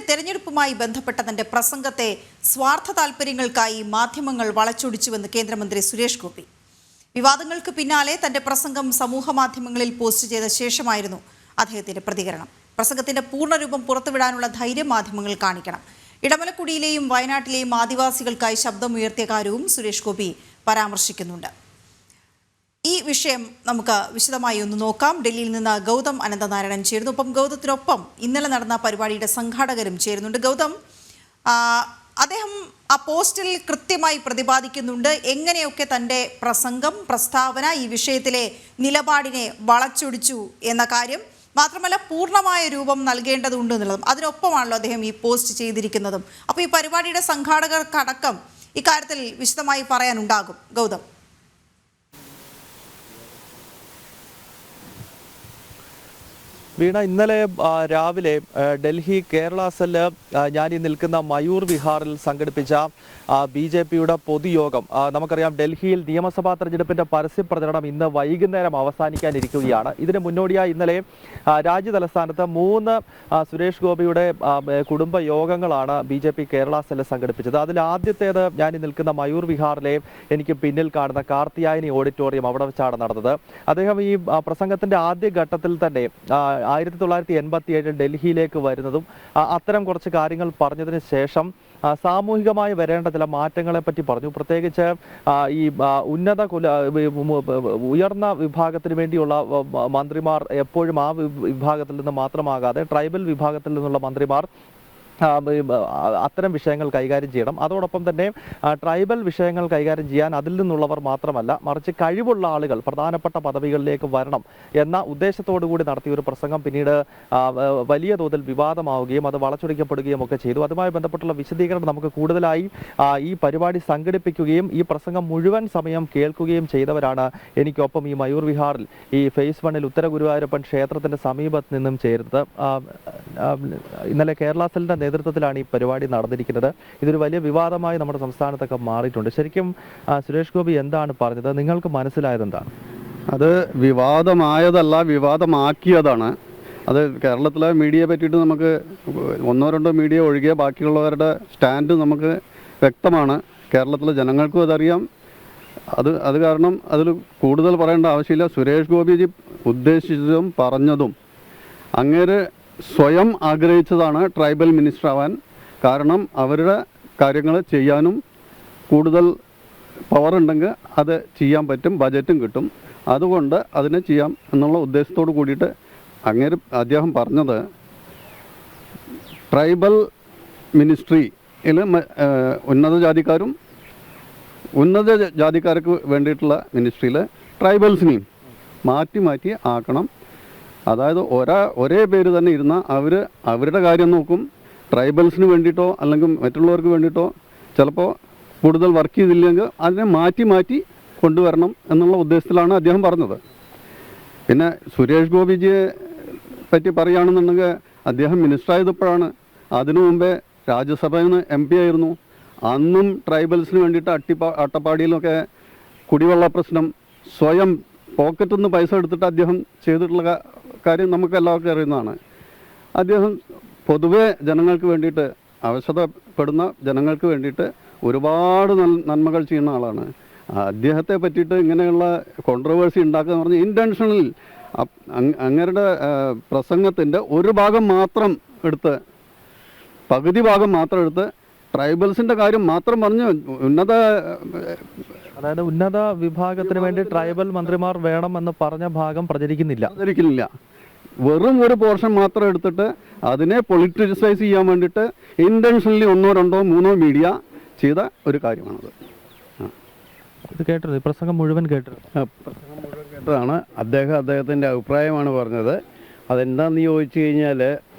തെരഞ്ഞെടുപ്പുമായി ബന്ധപ്പെട്ട തന്റെ പ്രസംഗത്തെ സ്വാർത്ഥ താൽപര്യങ്ങൾക്കായി മാധ്യമങ്ങൾ വളച്ചൊടിച്ചുവെന്ന് കേന്ദ്രമന്ത്രി സുരേഷ് ഗോപി. വിവാദങ്ങൾക്ക് പിന്നാലെ തന്റെ പ്രസംഗം സമൂഹ മാധ്യമങ്ങളിൽ പോസ്റ്റ് ചെയ്ത ശേഷമായിരുന്നു അദ്ദേഹത്തിന്റെ പ്രതികരണം. പ്രസംഗത്തിന്റെ പൂർണ്ണരൂപം പുറത്തുവിടാനുള്ള ധൈര്യം മാധ്യമങ്ങൾ കാണിക്കണം. ഇടമലക്കുടിയിലെയും വയനാട്ടിലെയും ആദിവാസികൾക്കായി ശബ്ദമുയർത്തിയ കാര്യവും സുരേഷ് ഗോപി പരാമർശിക്കുന്നുണ്ട്. ഈ വിഷയം നമുക്ക് വിശദമായി ഒന്ന് നോക്കാം. ഡൽഹിയിൽ നിന്ന് ഗൗതം അനന്തനാരായണൻ ചേരുന്നു. ഒപ്പം ഗൗതത്തിനൊപ്പം ഇന്നലെ നടന്ന പരിപാടിയുടെ സംഘാടകരും ചേരുന്നുണ്ട്. ഗൗതം, അദ്ദേഹം ആ പോസ്റ്റിൽ കൃത്യമായി പ്രതിപാദിക്കുന്നുണ്ട് എങ്ങനെയൊക്കെ തൻ്റെ പ്രസംഗം, പ്രസ്താവന ഈ വിഷയത്തിലെ നിലപാടിനെ വളച്ചൊടിച്ചു എന്ന കാര്യം. മാത്രമല്ല, പൂർണ്ണമായ രൂപം നൽകേണ്ടതുണ്ട് എന്നുള്ളതും അതിനൊപ്പമാണല്ലോ അദ്ദേഹം ഈ പോസ്റ്റ് ചെയ്തിരിക്കുന്നതും. അപ്പോൾ ഈ പരിപാടിയുടെ സംഘാടകർക്കടക്കം ഇക്കാര്യത്തിൽ വിശദമായി പറയാനുണ്ടാകും. ഗൗതം. വീണ, ഇന്നലെ രാവിലെ ഡൽഹി കേരള സെല്ല് ഞാനീ നിൽക്കുന്ന മയൂർ വിഹാറിൽ സംഘടിപ്പിച്ച BJPയുടെ പൊതുയോഗം, നമുക്കറിയാം ഡൽഹിയിൽ നിയമസഭാ തെരഞ്ഞെടുപ്പിന്റെ പരസ്യ പ്രചരണം ഇന്ന് വൈകുന്നേരം അവസാനിക്കാനിരിക്കുകയാണ്. ഇതിന് മുന്നോടിയായി ഇന്നലെ രാജ്യതലസ്ഥാനത്ത് 3 സുരേഷ് ഗോപിയുടെ കുടുംബ യോഗങ്ങളാണ് BJP കേരള സെല്ല് സംഘടിപ്പിച്ചത്. അതിൽ ആദ്യത്തേത് ഞാനീ നിൽക്കുന്ന മയൂർ വിഹാറിലെ എനിക്ക് പിന്നിൽ കാണുന്ന കാർത്തിയായനി ഓഡിറ്റോറിയം, അവിടെ വെച്ചാണ് നടന്നത്. അദ്ദേഹം ഈ പ്രസംഗത്തിന്റെ ആദ്യ ഘട്ടത്തിൽ തന്നെ 1987 ഡൽഹിയിലേക്ക് വരുന്നതും അത്തരം കുറച്ച് കാര്യങ്ങൾ പറഞ്ഞതിന് ശേഷം സാമൂഹികമായി വരേണ്ട ചില മാറ്റങ്ങളെ പറ്റി പറഞ്ഞു. പ്രത്യേകിച്ച് ഈ ഉയർന്ന വിഭാഗത്തിന് വേണ്ടിയുള്ള മന്ത്രിമാർ എപ്പോഴും ആ വിഭാഗത്തിൽ നിന്ന് മാത്രമാകാതെ ട്രൈബൽ വിഭാഗത്തിൽ നിന്നുള്ള മന്ത്രിമാർ അത്തരം വിഷയങ്ങൾ കൈകാര്യം ചെയ്യണം. അതോടൊപ്പം തന്നെ ട്രൈബൽ വിഷയങ്ങൾ കൈകാര്യം ചെയ്യാൻ അതിൽ നിന്നുള്ളവർ മാത്രമല്ല, മറിച്ച് കഴിവുള്ള ആളുകൾ പ്രധാനപ്പെട്ട പദവികളിലേക്ക് വരണം എന്ന ഉദ്ദേശത്തോടുകൂടി നടത്തിയ ഒരു പ്രസംഗം പിന്നീട് വലിയ തോതിൽ വിവാദമാവുകയും അത് വളച്ചൊടിക്കപ്പെടുകയും ഒക്കെ ചെയ്തു. അതുമായി ബന്ധപ്പെട്ടുള്ള വിശദീകരണം നമുക്ക് കൂടുതലായി ഈ പരിപാടി സംഘടിപ്പിക്കുകയും ഈ പ്രസംഗം മുഴുവൻ സമയം കേൾക്കുകയും ചെയ്തവരാണ് എനിക്കൊപ്പം ഈ മയൂർ വിഹാറിൽ ഈ ഫേസ് 1 ഉത്തര ഗുരുവായൂരപ്പൻ ക്ഷേത്രത്തിന്റെ സമീപത്ത് നിന്നും ചേരുന്നത്. ഇന്നലെ കേരള സെല്ലിന്റെ നേതൃത്വത്തിലാണ് ഈ പരിപാടി നടന്നിരിക്കുന്നത്. ഇതൊരു വലിയ വിവാദമായി നമ്മുടെ സംസ്ഥാനത്തൊക്കെ മാറിയിട്ടുണ്ട്. ശരിക്കും സുരേഷ് ഗോപി എന്താണ് പറഞ്ഞത്? നിങ്ങൾക്ക് മനസ്സിലായത് എന്താണ്? അത് വിവാദമായതല്ല, വിവാദമാക്കിയതാണ്. അത് കേരളത്തിലെ മീഡിയയെ പറ്റിയിട്ട് നമുക്ക് 1-2 മീഡിയ ഒഴികെ ബാക്കിയുള്ളവരുടെ സ്റ്റാൻഡ് നമുക്ക് വ്യക്തമാണ്. കേരളത്തിലെ ജനങ്ങൾക്കും അതറിയാം. അത് കാരണം അതിൽ കൂടുതൽ പറയേണ്ട ആവശ്യമില്ല. സുരേഷ് ഗോപിജി ഉദ്ദേശിച്ചതും പറഞ്ഞതും അങ്ങേര് സ്വയം ആഗ്രഹിച്ചതാണ് ട്രൈബൽ മിനിസ്റ്റർ ആവാൻ. കാരണം അവരുടെ കാര്യങ്ങൾ ചെയ്യാനും കൂടുതൽ പവർ ഉണ്ടെങ്കിൽ അത് ചെയ്യാൻ പറ്റും, ബജറ്റും കിട്ടും. അതുകൊണ്ട് അതിനെ ചെയ്യാം എന്നുള്ള ഉദ്ദേശത്തോട് കൂടിയിട്ട് അദ്ദേഹം പറഞ്ഞത് ട്രൈബൽ മിനിസ്ട്രിയിൽ ഉന്നത ജാതിക്കാർക്ക് വേണ്ടിയിട്ടുള്ള മിനിസ്ട്രിയിൽ ട്രൈബൽസിനെയും മാറ്റി ആക്കണം. അതായത് ഒരേ പേര് തന്നെ ഇരുന്നാൽ അവരുടെ കാര്യം നോക്കും. ട്രൈബൽസിന് വേണ്ടിയിട്ടോ അല്ലെങ്കിൽ മറ്റുള്ളവർക്ക് വേണ്ടിയിട്ടോ ചിലപ്പോൾ കൂടുതൽ വർക്ക് ചെയ്തില്ലെങ്കിൽ അതിനെ മാറ്റി കൊണ്ടുവരണം എന്നുള്ള ഉദ്ദേശത്തിലാണ് അദ്ദേഹം പറഞ്ഞത്. പിന്നെ സുരേഷ് ഗോപിജിയെ പറ്റി പറയുകയാണെന്നുണ്ടെങ്കിൽ അദ്ദേഹം മിനിസ്റ്റർ ആയപ്പോഴാണ്. അതിനു മുമ്പേ രാജ്യസഭയിൽ നിന്ന് MP ആയിരുന്നു. അന്നും ട്രൈബൽസിന് വേണ്ടിയിട്ട് അട്ടപ്പാടിയിലൊക്കെ കുടിവെള്ള പ്രശ്നം സ്വയം പോക്കറ്റിൽ നിന്ന് പൈസ എടുത്തിട്ട് അദ്ദേഹം ചെയ്തിട്ടുള്ള കാര്യം നമുക്ക് എല്ലാവർക്കും അറിയുന്നതാണ്. അദ്ദേഹം പൊതുവെ ജനങ്ങൾക്ക് വേണ്ടിയിട്ട്, അവശതപ്പെടുന്ന ജനങ്ങൾക്ക് വേണ്ടിയിട്ട് ഒരുപാട് നന്മകൾ ചെയ്യുന്ന ആളാണ്. അദ്ദേഹത്തെ പറ്റിയിട്ട് ഇങ്ങനെയുള്ള കോൺട്രവേഴ്സി ഉണ്ടാക്കുക എന്ന് പറഞ്ഞാൽ ഇൻറ്റൻഷണൽ അങ്ങരുടെ പ്രസംഗത്തിൻ്റെ ഒരു ഭാഗം മാത്രം എടുത്ത്, പകുതി ഭാഗം മാത്രം എടുത്ത് ട്രൈബൽസിൻ്റെ കാര്യം മാത്രം പറഞ്ഞ് അതായത് ഉന്നത വിഭാഗത്തിന് വേണ്ടി ട്രൈബൽ മന്ത്രിമാർ വേണമെന്ന് പറഞ്ഞ ഭാഗം പ്രചരിക്കുന്നില്ല. വെറും ഒരു പോർഷൻ മാത്രം എടുത്തിട്ട് അതിനെ പൊളിറ്റിസൈസ് ചെയ്യാൻ വേണ്ടിയിട്ട് ഇൻറ്റൻഷനലി 1, 2, 3 മീഡിയ ചെയ്ത ഒരു കാര്യമാണത്. ഇത് കേട്ടത് പ്രസംഗം മുഴുവൻ കേട്ടതാണ്. അദ്ദേഹത്തിൻ്റെ അഭിപ്രായമാണ് പറഞ്ഞത്. അതെന്താണെന്ന് ചോദിച്ചു കഴിഞ്ഞാൽ,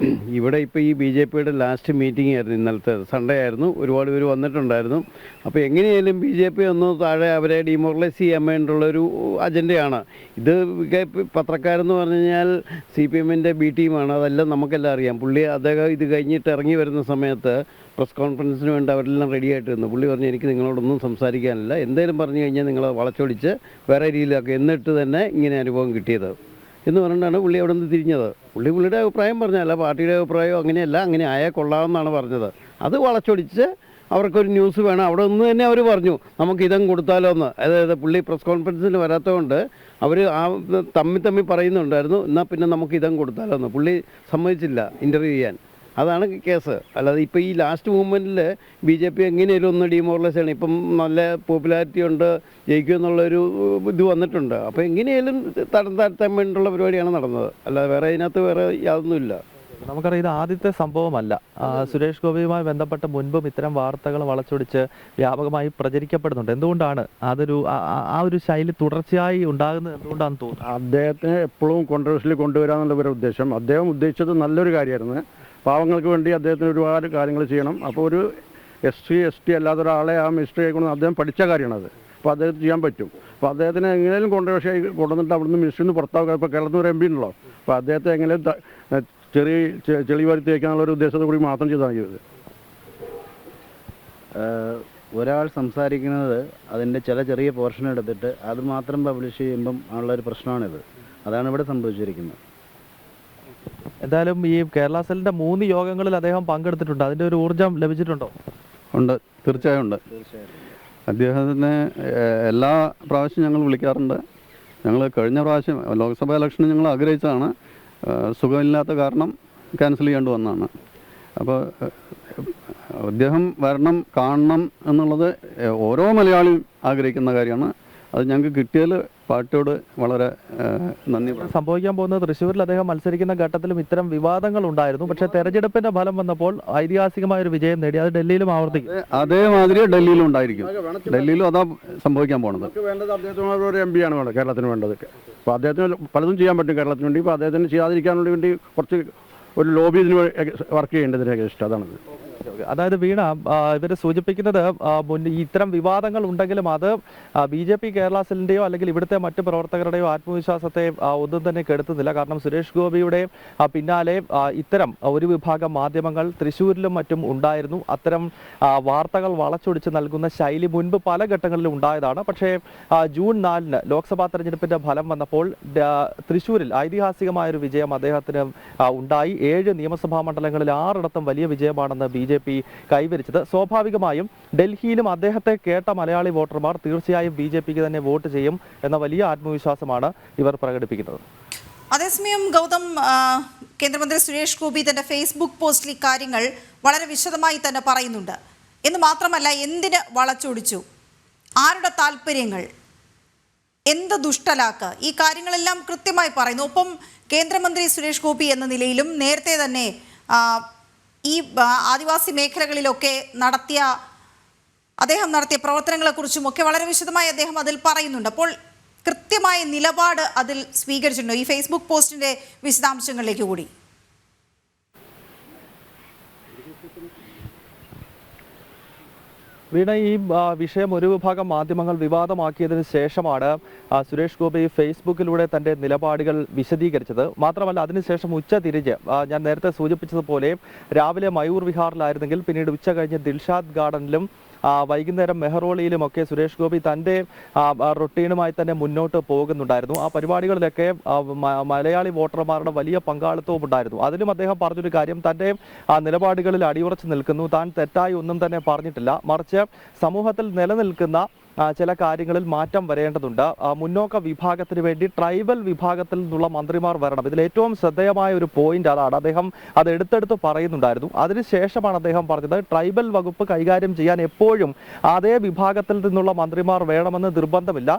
ഇവിടെ ഇപ്പോൾ ഈ BJPയുടെ ലാസ്റ്റ് മീറ്റിംഗ് ആയിരുന്നു ഇന്നലത്തെ, സൺഡേ ആയിരുന്നു. ഒരുപാട് പേര് വന്നിട്ടുണ്ടായിരുന്നു. അപ്പോൾ എങ്ങനെയായാലും BJP ഒന്ന് താഴെ അവരെ ഡിമോറലൈസ് ചെയ്യാൻ വേണ്ടിയുള്ളൊരു അജണ്ടയാണ് ഇത്. പത്രക്കാരെന്ന് പറഞ്ഞു കഴിഞ്ഞാൽ CPMൻ്റെ B ടീമാണ്. അതെല്ലാം നമുക്കെല്ലാം അറിയാം. അദ്ദേഹം ഇത് കഴിഞ്ഞിട്ട് ഇറങ്ങി വരുന്ന സമയത്ത് പ്രസ് കോൺഫറൻസിന് വേണ്ടി അവരെല്ലാം റെഡി ആയിട്ട് വന്നു. പുള്ളി പറഞ്ഞു, എനിക്ക് നിങ്ങളോടൊന്നും സംസാരിക്കാനില്ല, എന്തെങ്കിലും പറഞ്ഞു കഴിഞ്ഞാൽ നിങ്ങളെ വളച്ചൊടിച്ച് വേറെ രീതിയിലാക്കുക. എന്നിട്ട് തന്നെ ഇങ്ങനെ അനുഭവം കിട്ടിയത്. എന്ന് പറഞ്ഞിട്ടാണ് പുള്ളി അവിടെ നിന്ന് തിരിഞ്ഞത്. പുള്ളിയുടെ അഭിപ്രായം പറഞ്ഞല്ല, പാർട്ടിയുടെ അഭിപ്രായം അങ്ങനെയല്ല, അങ്ങനെ ആയാൽ കൊള്ളാമെന്നാണ് പറഞ്ഞത്. അത് വളച്ചൊടിച്ച് അവർക്കൊരു ന്യൂസ് വേണം. അവിടെ നിന്ന് തന്നെ അവർ പറഞ്ഞു നമുക്ക് ഇതം കൊടുത്താലോ എന്ന്. അതായത് പുള്ളി പ്രസ് കോൺഫറൻസിന് വരാത്തതുകൊണ്ട് അവർ തമ്മി പറയുന്നുണ്ടായിരുന്നു, എന്നാൽ പിന്നെ നമുക്ക് ഇതം കൊടുത്താലോ എന്ന്. പുള്ളി സമ്മതിച്ചില്ല ഇൻ്റർവ്യൂ ചെയ്യാൻ. അതാണ് കേസ്. അല്ലാതെ ഇപ്പോൾ ഈ ലാസ്റ്റ് മൂവ്മെൻറ്റിൽ BJP എങ്ങനെയാലും ഒന്ന് ഡിമോറലൈസ് ചെയ്യണം. ഇപ്പം നല്ല പോപ്പുലാരിറ്റി ഉണ്ട്, ജയിക്കും എന്നുള്ളൊരു ഇത് വന്നിട്ടുണ്ട്. അപ്പോൾ എങ്ങനെയാലും തരം താഴ്ത്താൻ വേണ്ടിയുള്ള പരിപാടിയാണ് നടന്നത്. അല്ലാതെ വേറെ ഇതിനകത്ത് വേറെ യാതൊന്നുമില്ല. നമുക്കറിയാം ഇത് ആദ്യത്തെ സംഭവമല്ല. സുരേഷ് ഗോപിയുമായി ബന്ധപ്പെട്ട് മുൻപും ഇത്തരം വാർത്തകൾ വളച്ചൊടിച്ച് വ്യാപകമായി പ്രചരിക്കപ്പെടുന്നുണ്ട്. എന്തുകൊണ്ടാണ് ആ ഒരു ശൈലി തുടർച്ചയായി ഉണ്ടാകുന്നത് എന്തുകൊണ്ടാണെന്ന് തോന്നുന്നു? അദ്ദേഹത്തിന് എപ്പോഴും കോൺട്രവേഴ്സിയിൽ കൊണ്ടുവരാന്നുള്ള ഒരു ഉദ്ദേശം. അദ്ദേഹം ഉദ്ദേശിച്ചത് നല്ലൊരു കാര്യമായിരുന്നു. പാവങ്ങൾക്ക് വേണ്ടി അദ്ദേഹത്തിന് ഒരുപാട് കാര്യങ്ങൾ ചെയ്യണം. അപ്പോൾ ഒരു SC ST അല്ലാത്ത ഒരാളെ ആ മിനിസ്റ്ററി ആയിക്കൊണ്ട് അദ്ദേഹം പഠിച്ച കാര്യമാണത്. അപ്പോൾ അദ്ദേഹത്തിന് ചെയ്യാൻ പറ്റും. അപ്പോൾ അദ്ദേഹത്തിന് എങ്ങനെയും കോൺട്രവേഴ്സി ആയി കൊണ്ടുവന്നിട്ട് അവിടുന്ന് മിനിസ്റ്ററിൽ നിന്ന് പുറത്താക്കുക. ഇപ്പോൾ കേരളത്തിൽ ഒരു MP ഉണ്ടല്ലോ, അപ്പോൾ അദ്ദേഹത്തെ എങ്ങനെയും ചെളി വരുത്തി വയ്ക്കാനുള്ള ഒരു ഉദ്ദേശത്തോടു കൂടി മാത്രം ചെയ്താണ് ചെയ്തത്. ഒരാൾ സംസാരിക്കുന്നത് അതിൻ്റെ ചെറിയ പോർഷൻ എടുത്തിട്ട് അത് മാത്രം പബ്ലിഷ് ചെയ്യുമ്പം ഉള്ളൊരു പ്രശ്നമാണിത്. അതാണ് ഇവിടെ സംഭവിച്ചിരിക്കുന്നത്. എന്തായാലും ഈ കേരള സെല്ലിന്റെ 3 യോഗങ്ങളിൽ അദ്ദേഹം പങ്കെടുത്തിട്ടുണ്ട്. അതിന്റെ ഒരു ഊർജ്ജം ലഭിച്ചിട്ടുണ്ടോ? ഉണ്ട്, തീർച്ചയായും ഉണ്ട്. അദ്ദേഹത്തിന് എല്ലാ പ്രാവശ്യവും ഞങ്ങൾ വിളിക്കാറുണ്ട്. ഞങ്ങൾ കഴിഞ്ഞ പ്രാവശ്യം ലോക്സഭാ ഇലക്ഷന് ഞങ്ങൾ ആഗ്രഹിച്ചതാണ്. സുഖമില്ലാത്ത കാരണം ക്യാൻസൽ ചെയ്യേണ്ടി വന്നതാണ്. അപ്പോൾ അദ്ദേഹം വരണം, കാണണം എന്നുള്ളത് ഓരോ മലയാളിയും ആഗ്രഹിക്കുന്ന കാര്യമാണ്. അത് ഞങ്ങൾക്ക് കിട്ടിയാൽ പാർട്ടിയോട് വളരെ നന്ദി. സംഭവിക്കാൻ പോകുന്നത് തൃശ്ശൂരിൽ അദ്ദേഹം മത്സരിക്കുന്ന ഘട്ടത്തിലും ഇത്തരം വിവാദങ്ങൾ ഉണ്ടായിരുന്നു. പക്ഷേ തെരഞ്ഞെടുപ്പിന്റെ ഫലം വന്നപ്പോൾ ഐതിഹാസികമായ ഒരു വിജയം നേടി. അത് ഡൽഹിയിലും ആവർത്തിക്കും. അതേമാതിരി ഡൽഹിയിലും ഉണ്ടായിരിക്കും. ഡൽഹിയിലും അതാ സംഭവിക്കാൻ പോണത്. വേണ്ടത് അദ്ദേഹത്തിന് ഒരു MP ആണ് വേണ്ടത്, കേരളത്തിന് വേണ്ടത്. അപ്പോൾ അദ്ദേഹത്തിന് പലതും ചെയ്യാൻ പറ്റും കേരളത്തിന് വേണ്ടി. ഇപ്പോൾ അദ്ദേഹത്തിന് ചെയ്യാതിരിക്കാൻ വേണ്ടി കുറച്ച് ഒരു ലോബി ഇതിന് വർക്ക് ചെയ്യേണ്ടതിനൊക്കെ ഇഷ്ടം. അതാണ്. അതായത് വീണ ഇവർ സൂചിപ്പിക്കുന്നത് ഇത്തരം വിവാദങ്ങൾ ഉണ്ടെങ്കിലും അത് BJP കേരള സെല്ലിന്റെയോ അല്ലെങ്കിൽ ഇവിടുത്തെ മറ്റ് പ്രവർത്തകരുടെയോ ആത്മവിശ്വാസത്തെ ഒന്നും തന്നെ കെടുത്തുന്നില്ല. കാരണം സുരേഷ് ഗോപിയുടെ പിന്നാലെ ഇത്തരം ഒരു വിഭാഗം മാധ്യമങ്ങൾ തൃശ്ശൂരിലും മറ്റും ഉണ്ടായിരുന്നു. അത്തരം വാർത്തകൾ വളച്ചൊടിച്ച് നൽകുന്ന ശൈലി മുൻപ് പല ഘട്ടങ്ങളിലും ഉണ്ടായതാണ്. പക്ഷേ ജൂൺ 4-ന് ലോക്സഭാ തെരഞ്ഞെടുപ്പിന്റെ ഫലം വന്നപ്പോൾ തൃശ്ശൂരിൽ ഐതിഹാസികമായൊരു വിജയം അദ്ദേഹത്തിന് ഉണ്ടായി. 7 നിയമസഭാ മണ്ഡലങ്ങളിൽ 6 വലിയ വിജയമാണെന്ന് BJP കൈവരിച്ചത്. സ്വാഭാവികമായും ഡൽഹിയിലും അദ്ദേഹത്തെ കേട്ട മലയാളി വോട്ടർമാർ തീർച്ചയായും BJPക്ക് തന്നെ വോട്ട് ചെയ്യും എന്ന വലിയ ആത്മവിശ്വാസമാണ് ഇവർ പ്രകടിപ്പിക്കുന്നത്. അതേസമയം ഗൗതം, കേന്ദ്രമന്ത്രി സുരേഷ് ഗോപി തന്റെ ഫേസ്ബുക്ക് പോസ്റ്റിൽ കാര്യങ്ങൾ വളരെ വിശദമായി തന്നെ പറയുന്നുണ്ട്. എന്ന് മാത്രമല്ല, എന്തിന് വളച്ചൊടിച്ചു, ആരുടെ താല്പര്യങ്ങൾ, എന്ത് ദുഷ്ടലാക്ക്, ഈ കാര്യങ്ങളെല്ലാം കൃത്യമായി പറയുന്നു. ഒപ്പം കേന്ദ്രമന്ത്രി സുരേഷ് ഗോപി എന്ന നിലയിലും നേരത്തെ തന്നെ ഈ ആദിവാസി മേഖലകളിലൊക്കെ അദ്ദേഹം നടത്തിയ പ്രവർത്തനങ്ങളെക്കുറിച്ചും ഒക്കെ വളരെ വിശദമായി അദ്ദേഹം അതിൽ പറയുന്നുണ്ട്. അപ്പോൾ കൃത്യമായ നിലപാട് അതിൽ സ്വീകരിച്ചിട്ടുണ്ടോ? ഈ ഫേസ്ബുക്ക് പോസ്റ്റിന്റെ വിശദാംശങ്ങളിലേക്ക് കൂടി. വീണ, ഈ വിഷയം ഒരു വിഭാഗം മാധ്യമങ്ങൾ വിവാദമാക്കിയതിനു ശേഷമാണ് സുരേഷ് ഗോപി ഫേസ്ബുക്കിലൂടെ തന്റെ നിലപാടുകൾ വിശദീകരിച്ചത്. മാത്രമല്ല, അതിനുശേഷം ഉച്ചതിരിഞ്ഞ് ഞാൻ നേരത്തെ സൂചിപ്പിച്ചതുപോലെ രാവിലെ മയൂർ വിഹാറിലായിരുന്നെങ്കിൽ പിന്നീട് ഉച്ച കഴിഞ്ഞ് ദിൽഷാദ് ഗാർഡനിലും വൈകുന്നേരം മെഹ്റോളിയിലുമൊക്കെ സുരേഷ് ഗോപി തൻ്റെ റൊട്ടീനുമായി തന്നെ മുന്നോട്ട് പോകുന്നുണ്ടായിരുന്നു. ആ പരിപാടികളിലൊക്കെ മലയാളി വോട്ടർമാരുടെ വലിയ പങ്കാളിത്തവും ഉണ്ടായിരുന്നു. അതിലും അദ്ദേഹം പറഞ്ഞൊരു കാര്യം, തൻ്റെ നിലപാടുകളിൽ അടിയുറച്ച് നിൽക്കുന്നു. താൻ തെറ്റായി ഒന്നും തന്നെ പറഞ്ഞിട്ടില്ല. മറിച്ച് സമൂഹത്തിൽ നിലനിൽക്കുന്ന ചില കാര്യങ്ങളിൽ മാറ്റം വരേണ്ടതുണ്ട്. മുന്നോക്ക വിഭാഗത്തിന് വേണ്ടി ട്രൈബൽ വിഭാഗത്തിൽ നിന്നുള്ള മന്ത്രിമാർ വരണം. ഇതിൽ ഏറ്റവും ശ്രദ്ധേയമായ ഒരു പോയിന്റ് അതാണ്. അദ്ദേഹം അത് എടുത്തെടുത്ത് പറയുന്നുണ്ടായിരുന്നു. അതിനുശേഷമാണ് അദ്ദേഹം പറഞ്ഞത്, ട്രൈബൽ വകുപ്പ് കൈകാര്യം ചെയ്യാൻ എപ്പോഴും അതേ വിഭാഗത്തിൽ നിന്നുള്ള മന്ത്രിമാർ വേണമെന്ന് നിർബന്ധമില്ല,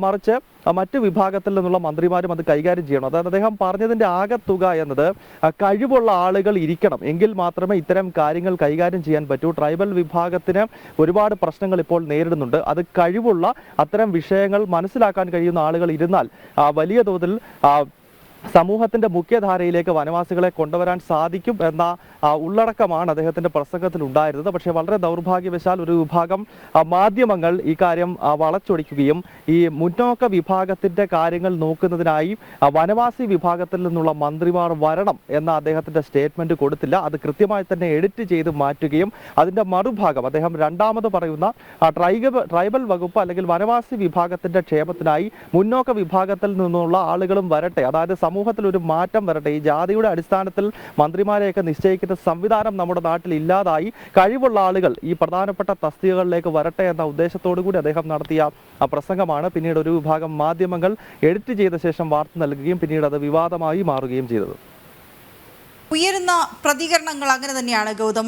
മറിച്ച് മറ്റ് വിഭാഗത്തിൽ നിന്നുള്ള മന്ത്രിമാരും അത് കൈകാര്യം ചെയ്യണം. അതായത് അദ്ദേഹം പറഞ്ഞതിൻ്റെ ആകെത്തുക എന്നത് കഴിവുള്ള ആളുകൾ ഇരിക്കണം, എങ്കിൽ മാത്രമേ ഇത്തരം കാര്യങ്ങൾ കൈകാര്യം ചെയ്യാൻ പറ്റൂ. ട്രൈബൽ വിഭാഗത്തിന് ഒരുപാട് പ്രശ്നങ്ങൾ ഇപ്പോൾ നേരിടുന്നുണ്ട്. അത് കഴിവുള്ള അത്തരം വിഷയങ്ങൾ മനസ്സിലാക്കാൻ കഴിയുന്ന ആളുകൾ ഇരുന്നാൽ വലിയ തോതിൽ സമൂഹത്തിന്റെ മുഖ്യധാരയിലേക്ക് വനവാസികളെ കൊണ്ടുവരാൻ സാധിക്കും എന്ന ഉള്ളടക്കമാണ് അദ്ദേഹത്തിന്റെ പ്രസംഗത്തിൽ ഉണ്ടായിരുന്നത്. പക്ഷേ വളരെ ദൗർഭാഗ്യവശാൽ ഒരു വിഭാഗം മാധ്യമങ്ങൾ ഈ കാര്യം വളച്ചൊടിക്കുകയും ഈ മുന്നോക്ക വിഭാഗത്തിന്റെ കാര്യങ്ങൾ നോക്കുന്നതിനായി വനവാസി വിഭാഗത്തിൽ നിന്നുള്ള മന്ത്രിമാർ വരണം എന്ന അദ്ദേഹത്തിന്റെ സ്റ്റേറ്റ്മെന്റ് കൊടുത്തില്ല. അത് കൃത്യമായി തന്നെ എഡിറ്റ് ചെയ്ത് മാറ്റുകയും അതിന്റെ മറുഭാഗം അദ്ദേഹം രണ്ടാമത് പറയുന്ന ട്രൈബൽ വകുപ്പ് അല്ലെങ്കിൽ വനവാസി വിഭാഗത്തിന്റെ ക്ഷേമത്തിനായി മുന്നോക്ക വിഭാഗത്തിൽ നിന്നുള്ള ആളുകളും വരട്ടെ, അതായത് സമൂഹത്തിൽ ഒരു മാറ്റം വരട്ടെ, ഈ ജാതിയുടെ അടിസ്ഥാനത്തിൽ മന്ത്രിമാരെയൊക്കെ നിശ്ചയിക്കുന്ന സംവിധാനം നമ്മുടെ നാട്ടിൽ ഇല്ലാതായി കഴിവുള്ള ആളുകൾ ഈ പ്രധാനപ്പെട്ട തസ്തികകളിലേക്ക് വരട്ടെ എന്ന ഉദ്ദേശത്തോടു കൂടി അദ്ദേഹം നടത്തിയ പ്രസംഗമാണ് പിന്നീട് ഒരു വിഭാഗം മാധ്യമങ്ങൾ എഡിറ്റ് ചെയ്ത ശേഷം വാർത്ത നൽകുകയും പിന്നീട് അത് വിവാദമായി മാറുകയും ചെയ്തത്. ഉയരുന്ന പ്രതികരണങ്ങൾ അങ്ങനെ തന്നെയാണ് ഗൗതം.